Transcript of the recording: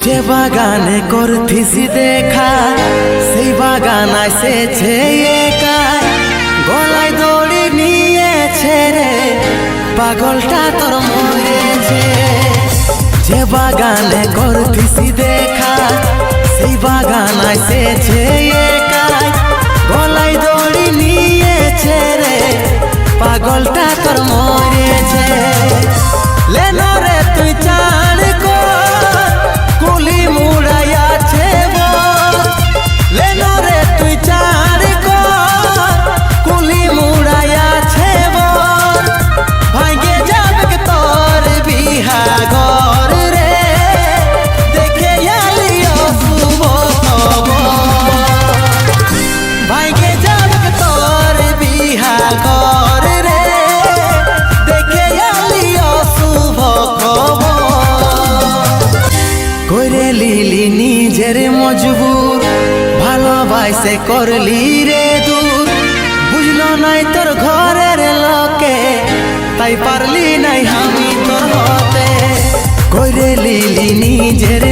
যে বাগানে করতিছি দেখা সেই বাগান আসেছে একাই, গলায় দড়ি নিয়েছে রে পাগলটা তোর মরেছে। যে বাগানে করতিছি দেখা সেই বাগান আসেছে একাই, গলায় দড়ি নিয়েছে রে পাগলটা তোর মরেছে। লেনো রে তুই চাঁদ কুলি মুড়াইয়াছে লেনো রে তুই চাঁদ কুলি মুড়াইয়াছে ভাঙ্গে যাবে তোর বিহা ঘর রে দেখে আলিও শুভ ভাঙ্গে যাবে তোর বিহা ঘর রে দেখে আলিও শুভ করে লিলি নিজের মজবুর ভালোবাসে করলি রে দূর, বুঝলো নাই তোর ঘরের লোকে তাই পারলি নাই।